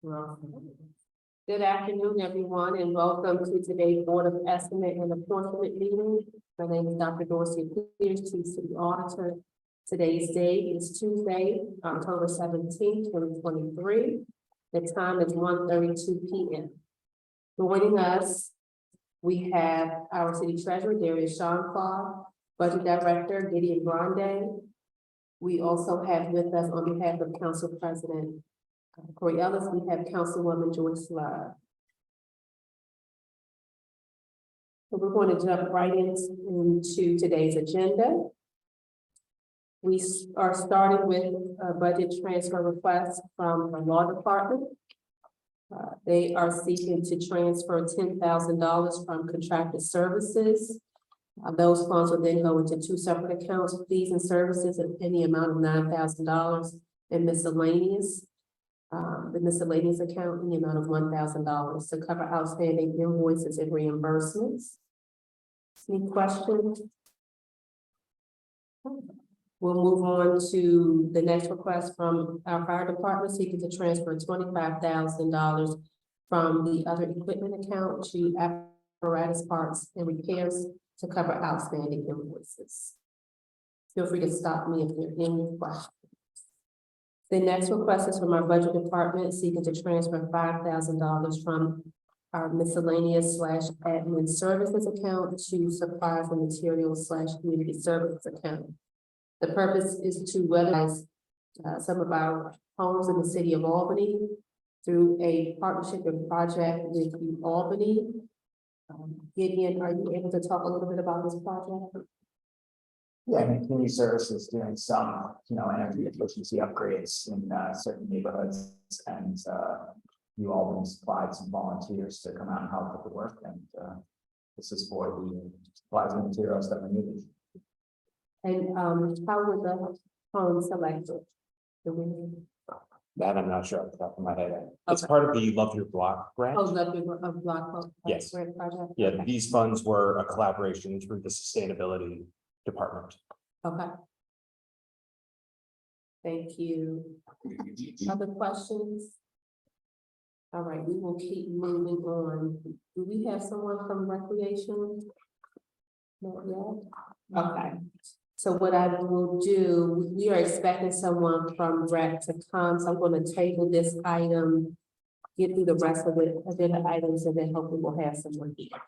Good afternoon, everyone, and welcome to today's Board of Estimate and Apportionment meeting. My name is Dr. Dorsey Pierce, Chief City Auditor. Today's date is Tuesday, October 17th, 2023. The time is 1:32 p.m. Joining us, we have our City Treasurer, Darius Shawnflaw, Budget Director, Gideon Grande. We also have with us, on behalf of Council President Corey Ellis, we have Councilwoman Joyce Love. So we're going to jump right into today's agenda. We are starting with a budget transfer request from the Law Department. They are seeking to transfer $10,000 from contracted services. Those funds will then go into two separate accounts, fees and services, in the amount of $9,000, and miscellaneous. The miscellaneous account in the amount of $1,000 to cover outstanding invoices and reimbursements. Any questions? We'll move on to the next request from our fire department, seeking to transfer $25,000 from the other equipment account to apparatus parts and repairs to cover outstanding invoices. Feel free to stop me if there are any questions. The next request is from our budget department, seeking to transfer $5,000 from our miscellaneous / admin services account to supplies and materials / community services account. The purpose is to weatherize some of our homes in the city of Albany through a partnership and project with Albany. Gideon, are you able to talk a little bit about this project? Yeah, and community services doing some, energy efficiency upgrades in certain neighborhoods, and you all supplied some volunteers to come out and help with the work, and this is for the supplies and materials that are needed. And how were the homes selected? That I'm not sure off the top of my head. It's part of the Love Your Block grant. Oh, Love Your Block. Yes. Grant project? Yeah, these funds were a collaboration through the sustainability department. Okay. Thank you. Other questions? All right, we will keep moving on. Do we have someone from recreation? Not yet? Okay. So what I will do, we are expecting someone from rec to come, so I'm going to table this item, get through the rest of the agenda items, and then hopefully we'll have someone here.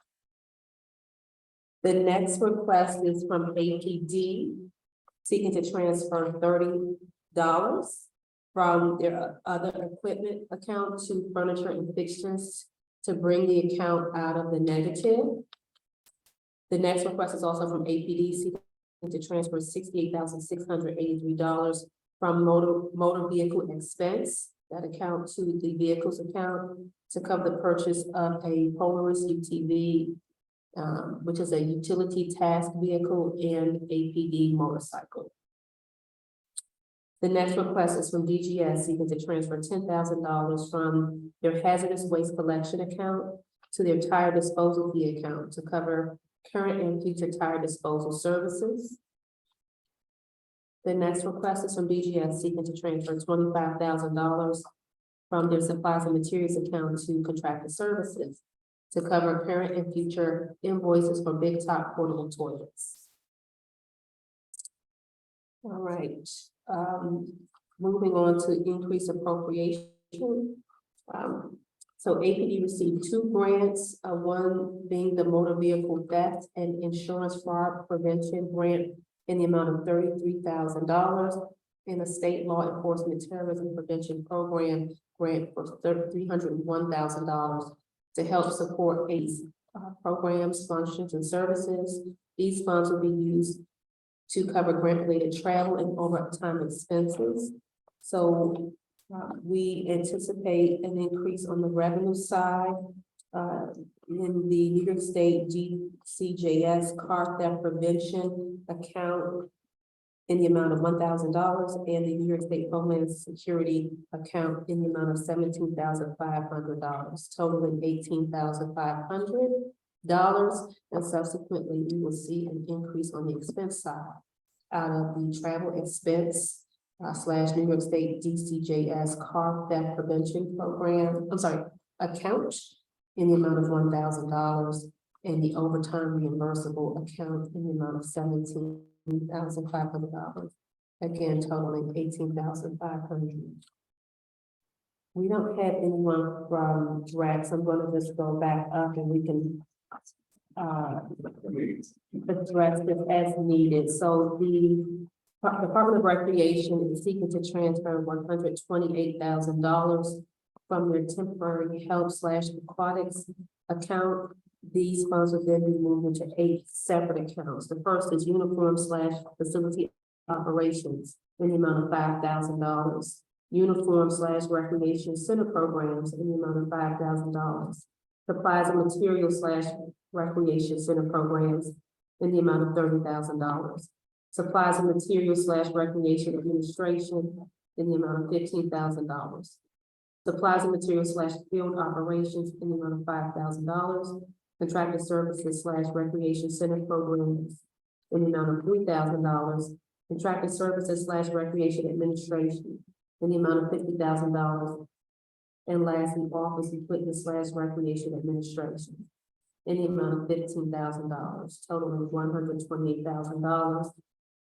The next request is from APD, seeking to transfer $30 from their other equipment account to furniture and fixtures to bring the account out of the negative. The next request is also from APD, seeking to transfer $68,683 from motor vehicle expense, that account, to the vehicles account to cover the purchase of a Polaris UTV, which is a utility task vehicle, and APD motorcycle. The next request is from DGS, seeking to transfer $10,000 from their hazardous waste collection account to their tire disposal fee account to cover current and future tire disposal services. The next request is from BGS, seeking to transfer $25,000 from their supplies and materials account to contracted services to cover current and future invoices for Big Top portable toilets. All right, moving on to increase appropriation. So APD received two grants, one being the motor vehicle theft and insurance fraud prevention grant in the amount of $33,000, and a state law enforcement terrorism prevention program grant for $301,000 to help support ACE programs, functions, and services. These funds will be used to cover grant-related travel and overtime expenses. So we anticipate an increase on the revenue side in the New York State GCJS car theft prevention account in the amount of $1,000, and the New York State Homeland Security account in the amount of $17,500, totaling $18,500. And subsequently, we will see an increase on the expense side out of the travel expense / New York State DCJS Car Theft Prevention Program, account in the amount of $1,000 and the overtime reimbursable account in the amount of $17,500. Again, totaling $18,500. We don't have anyone from Drax. I'm gonna just go back up and we can address this as needed. So the Department of Recreation is seeking to transfer $128,000 from their temporary help / aquatics account. These funds will then be moved into 8 separate accounts. The first is uniform / facility operations in the amount of $5,000. Uniform / recreation center programs in the amount of $5,000. Supplies and materials / recreation center programs in the amount of $30,000. Supplies and materials / recreation administration in the amount of $15,000. Supplies and materials / field operations in the amount of $5,000. Contracted services / recreation center programs in the amount of $3,000. Contracted services / recreation administration in the amount of $50,000. And lastly, office equipment / recreation administration in the amount of $15,000, totaling $128,000,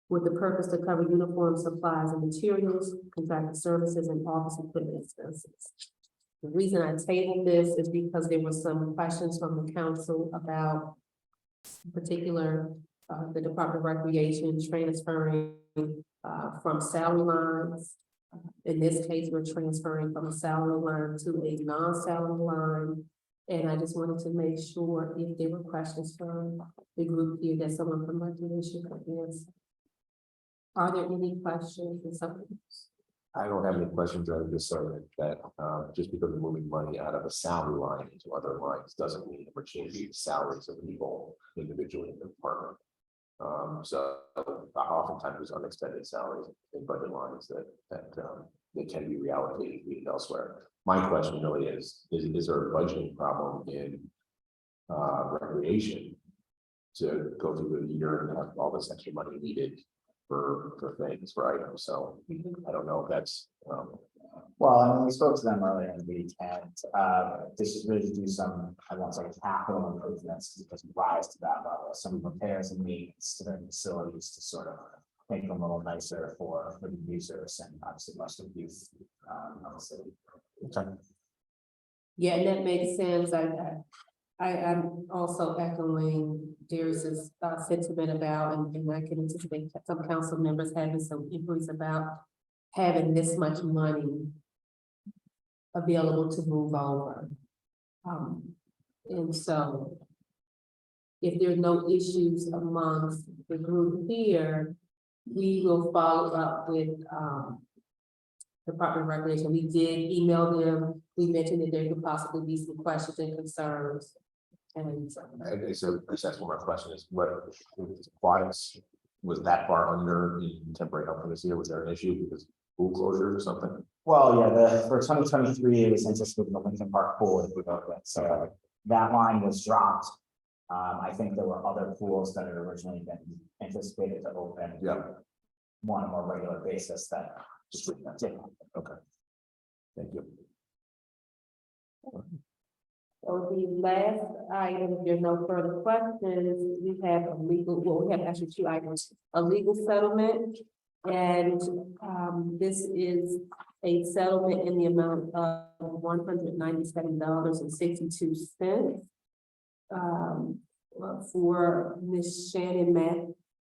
with the purpose to cover uniform supplies and materials, contracted services, and office equipment expenses. The reason I tabled this is because there were some questions from the council about particular, the Department of Recreation transferring from salary lines. In this case, we're transferring from a salary line to a non-salary line. And I just wanted to make sure if there were questions from the group here that someone from Recreation could answer. Are there any questions? I don't have any questions. I would just say that just because we're moving money out of a salary line into other lines doesn't mean that we're changing the salaries of people individually in the department. So oftentimes there's unexpended salaries in budget lines that they can be reallocated elsewhere. My question really is there a budgeting problem in recreation to go through the year and have all this extra money needed for things, for items? So I don't know if that's Well, I mean, we spoke to them earlier in the week, and this is really to do some, I want to say, capital improvements, because it doesn't rise to that level, some repairs and maintenance to their facilities to sort of make them a little nicer for the users and obviously most of the youth of the city. Yeah, and that makes sense. I'm also echoing Darius's sentiment about, and I can anticipate some council members having some inquiries about having this much money available to move over. And so if there are no issues amongst the group here, we will follow up with Department of Recreation. We did email them. We mentioned that there could possibly be some questions and concerns. And so that's one more question is what aquatics was that far under the temporary help for this year? Was there an issue because pool closures or something? Well, yeah, for 2023, it was anticipated the Lincoln Park pool would be open, so that line was dropped. I think there were other pools that had originally been anticipated to open. Yeah. On a more regular basis that just didn't. Okay. Thank you. so the last item, if there's no further questions, we have a legal, well, we have actually 2 items, a legal settlement. And this is a settlement in the amount of $197.62 for Ms. Shannon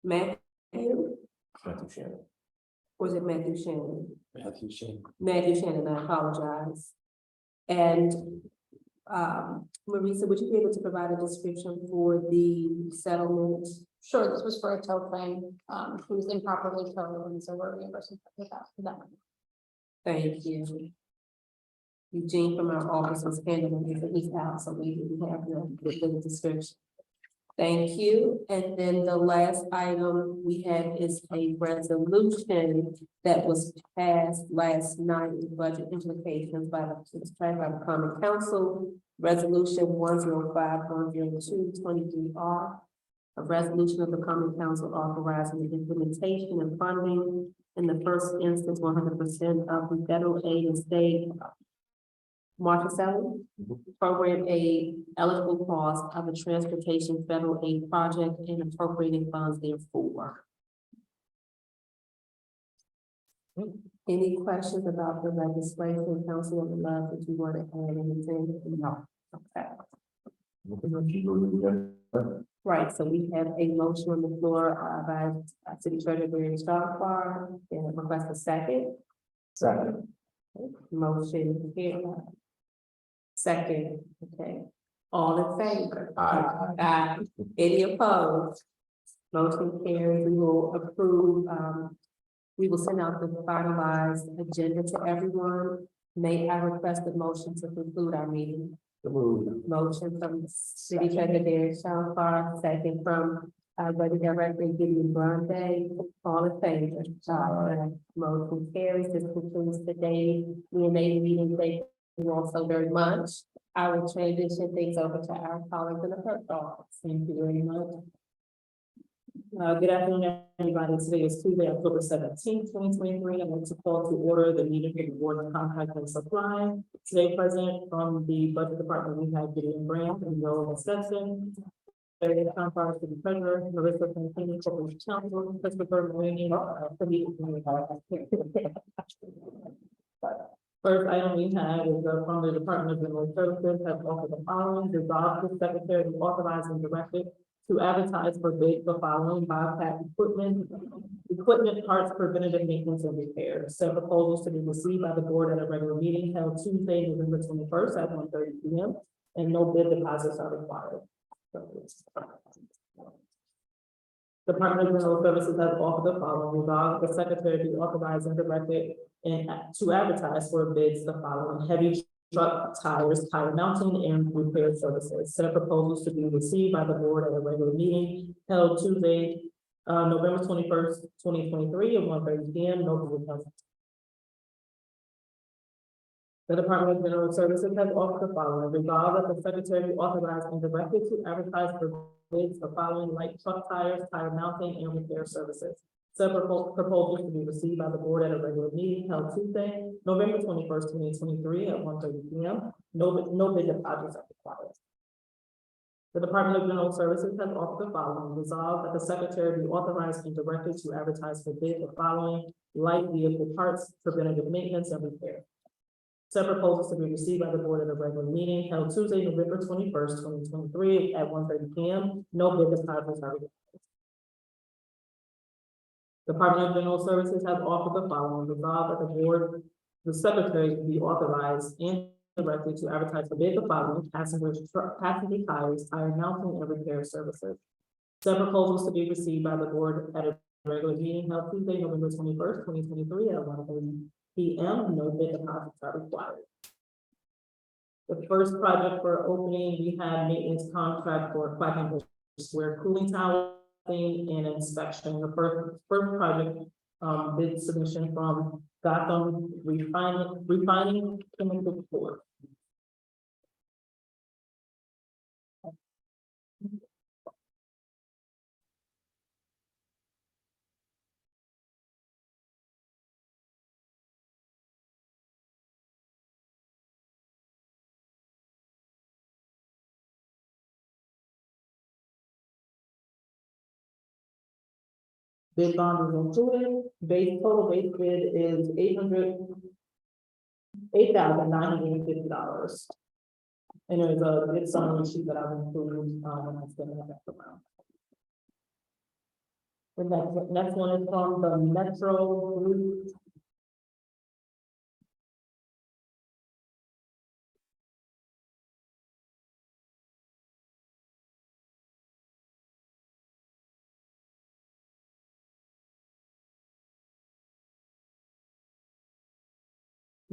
Matthew. Matthew Shannon. Was it Matthew Shannon? Matthew Shannon. Matthew Shannon, I apologize. And Marisa, would you be able to provide a description for the settlement? Sure, this was for a tow claim, who was improperly towed, and so we're reimbursing for that. Thank you. Eugene from our office was handling it, but he's out, so we didn't have the description. Thank you. And then the last item we have is a resolution that was passed last night with budget implications by the Common Council. Resolution 105-102-23R. A resolution of the common council authorizing the implementation and funding in the first instance 100% of the federal aid and state Marticelli program aid eligible cost of a transportation federal aid project and appropriating funds therefore. Any questions about the legislation, Councilwoman Love, that you want to add anything? No. Okay. Right, so we have a motion on the floor by City Treasurer Barry Starfar, and request a second. Second. Motion here. Second, okay. All in favor? Aye. Aye. Any opposed? Motion carries. We will approve, we will send out the finalized agenda to everyone. May I request a motion to conclude our meeting? Motion from City Treasurer Derek Shalfar, second from Budget Director Gideon Grande. All in favor? Motion carries. This concludes today's ENA meeting. Thank you all so very much. I will transition things over to our colleagues in the clerk's office. Thank you very much. Good afternoon, everybody. Today is Tuesday, October 17th, 2023. I'd like to call to order the meeting of the Board of Contract and Supply. Today present from the Budget Department, we have Gideon Graham and Joel Stetson. Various contractors to the treasurer, Marissa Fantini, corporate counsel, Christopher Marini. First item we have is from the Department of General Services have offered the following: resolve the secretary to authorize and direct it to advertise for bid the following: Bobcat equipment parts, preventative maintenance and repair. Set proposals to be received by the board at a regular meeting held Tuesday, November 21st at 1:30 p.m. and no bid deposits are required. Department of General Services has offered the following: resolve the secretary to authorize and direct it and to advertise for bids the following: heavy truck tires, tire mounting and repair services. Set of proposals to be received by the board at a regular meeting held Tuesday, November 21st, 2023 at 1:30 p.m. No bid deposits. The Department of General Services has offered the following: resolve that the secretary authorize and direct it to advertise for bids the following: light truck tires, tire mounting and repair services. Several proposals to be received by the board at a regular meeting held Tuesday, November 21st, 2023 at 1:30 p.m. No bid deposits are required. The Department of General Services has offered the following: resolve that the secretary be authorized and directed to advertise for bid the following: light vehicle parts, preventative maintenance and repair. Set proposals to be received by the board at a regular meeting held Tuesday, November 21st, 2023 at 1:30 p.m. No bid deposits are required. Department of General Services has offered the following: resolve that the secretary be authorized and directed to advertise for bid the following: passenger tires, tire mounting and repair services. Set proposals to be received by the board at a regular meeting held Tuesday, November 21st, 2023 at 1:30 p.m. No bid deposits are required. The first project for opening, we have maintenance contract for Quackenbush Square cooling tower and inspection. The first project bid submission from Gotham Refining Chemical Corp. Bid bond is included. Total base bid is $8,950. And there's a bid summary sheet that I've included, that's gonna have that around. The next one is from the Metro Group.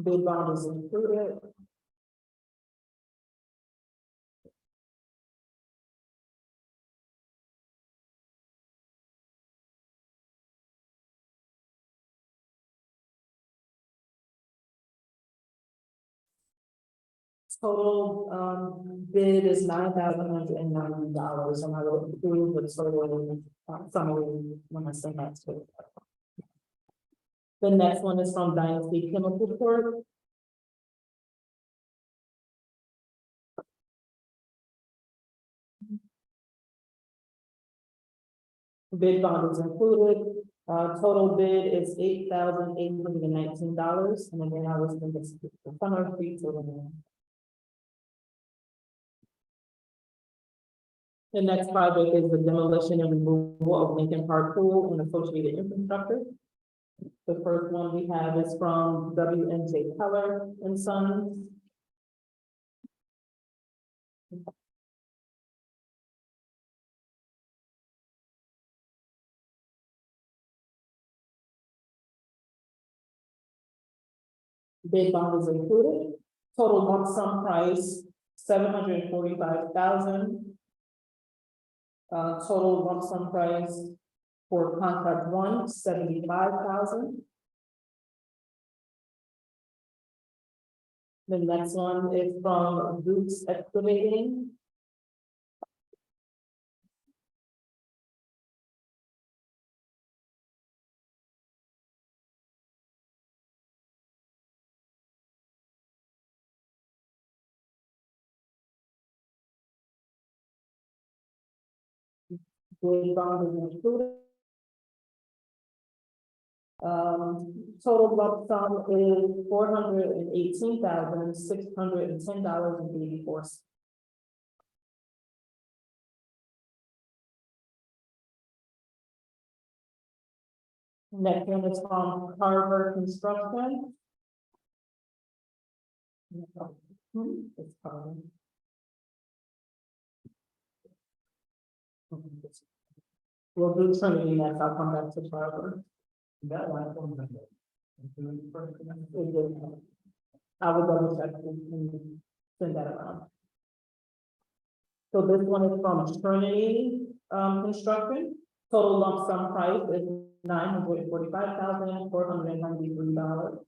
Bid bond is included. Total, bid is $9,190, and I will include the total, summary when I send that to you. The next one is from Dynasty Chemical Corp. Bid bond is included, total bid is $8,819, and again, I was thinking the summer fee to the. The next project is the demolition and removal of Lincoln Park Pool and associated infrastructure. The first one we have is from W&J Keller and Sons. Bid bond is included, total lump sum price, $745,000. Total lump sum price for contract one, $75,000. The next one is from Roots Excavating. Bid bond is included. Total lump sum is $418,610.84. Next one is from Carver Construction. It's Carver. We'll do Trinity next, I'll come back to Carver. That one. I will double check and send that around. So this one is from Trinity, Construction. Total lump sum price is $945,493.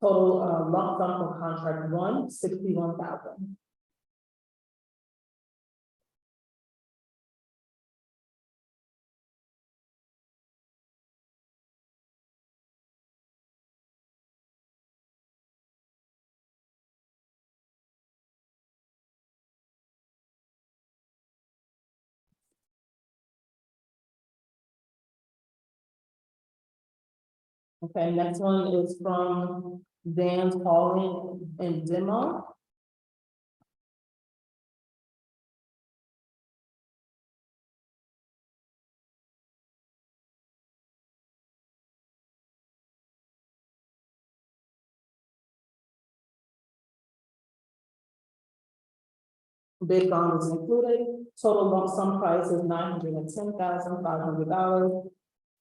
Total, lump sum for contract one, $61,000. Okay, next one is from Dan's Hauling and Demo. Bid bond is included, total lump sum price is $910,500.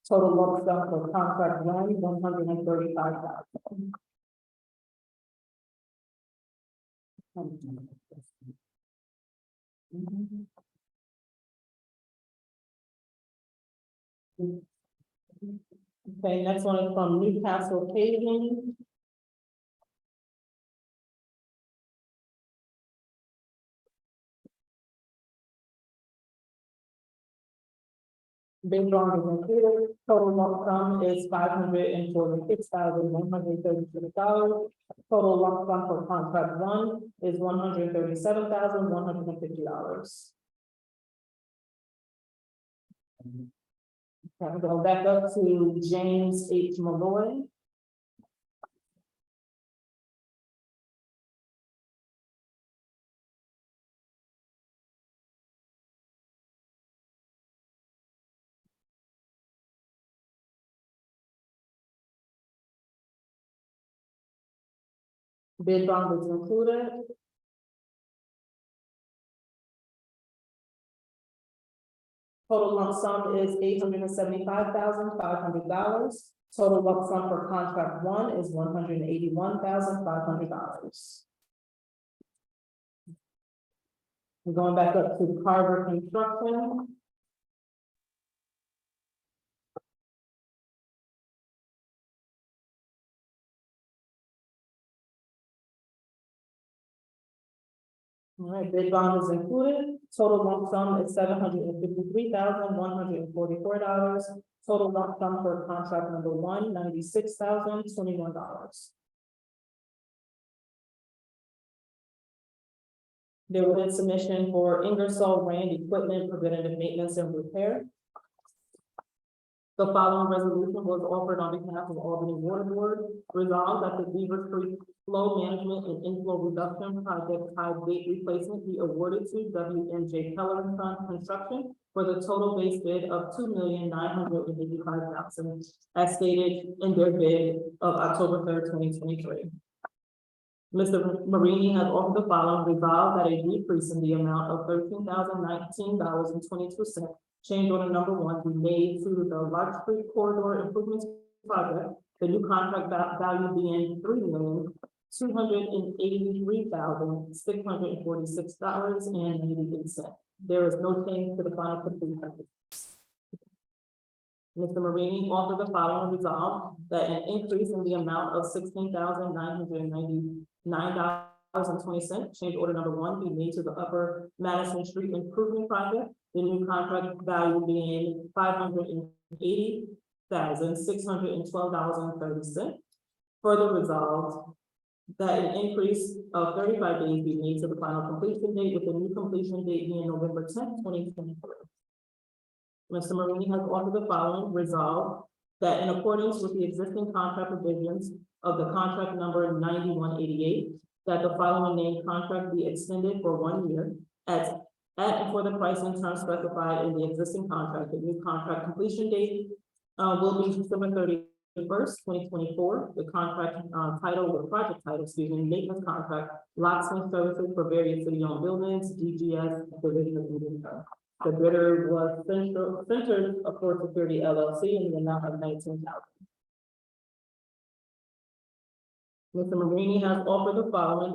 Total lump sum for contract one, $135,000. Okay, next one is from Newcastle Paving. Bid bond is included, total lump sum is $546,136. Total lump sum for contract one is $137,150. Okay, going back up to James H. Malloy. Bid bond is included. Total lump sum is $875,500. Total lump sum for contract one is $181,500. We're going back up to Carver Construction. All right, bid bond is included. Total lump sum is $753,144. Total lump sum for contract number one, $96,021. There was a submission for Ingersoll Rand Equipment Preventative Maintenance and Repair. The following resolution was offered on behalf of Albany Water Board. Resolved that the Beaver Creek Flow Management and Inflow Reduction Project Tide Gate Replacement be awarded to W&J Keller and Son Construction for the total base bid of $2,985,000, as stated in their bid of October 3rd, 2023. Mr. Marini has offered the following: resolved that a decrease in the amount of $13,019.22, change order number one, be made to the Larch Street Corridor Improvements Project, the new contract value being $3,283,646.98. There is no change to the final completion. Mr. Marini offered the following: resolved that an increase in the amount of $16,999.20, change order number one, be made to the Upper Madison Street Improvement Project, the new contract value being $580,612.30. Further resolved that an increase of 35 days be made to the final completion date, with the new completion date being November 10th, 2023. Mr. Marini has offered the following: resolved that in accordance with the existing contract provisions of the contract number 9188, that the following named contract be extended for 1 year at and for the price and terms specified in the existing contract. The new contract completion date will be December 31st, 2024. The contract title, the project title, maintenance contract, locksmith services for various city-owned buildings, DGS Division of Engineering. The bidder was Centers for Security LLC in the amount of $19,000. Mr. Marini has offered the following: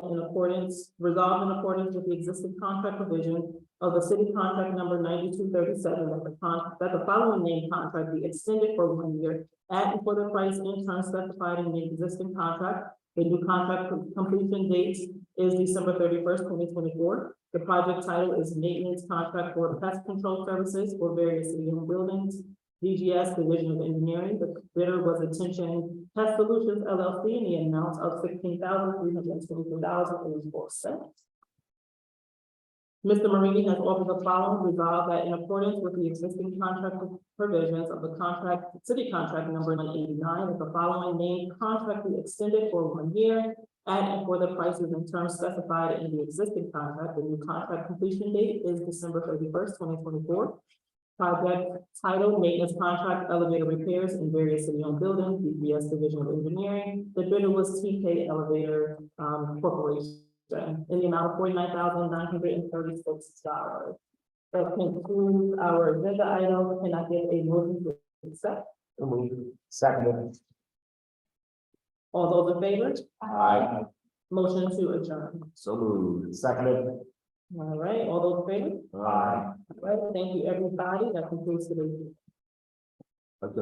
resolved in accordance with the existing contract provision of the city contract number 9237, that the following named contract be extended for 1 year at and for the price and terms specified in the existing contract. The new contract completion date is December 31st, 2024. The project title is Maintenance Contract for Pest Control Services for various city-owned buildings, DGS Division of Engineering. The bidder was Attention Pest Solutions LLC in the amount of $16,323.84. Mr. Marini has offered the following: resolved that in accordance with the existing contract provisions of the city contract number 189, that the following named contract be extended for 1 year at and for the prices and terms specified in the existing contract. The new contract completion date is December 31st, 2024. Project title: Maintenance Contract, Elevator Repairs in various city-owned buildings, DPS Division of Engineering. The bidder was TK Elevator Corporation in the amount of $49,936. That concludes our agenda item. Can I get a motion to accept? Seconded. All those in favor? Aye. Motion to adjourn. So moved. Seconded. All right, all those in favor? Aye. All right, thank you, everybody. That concludes today's. That's a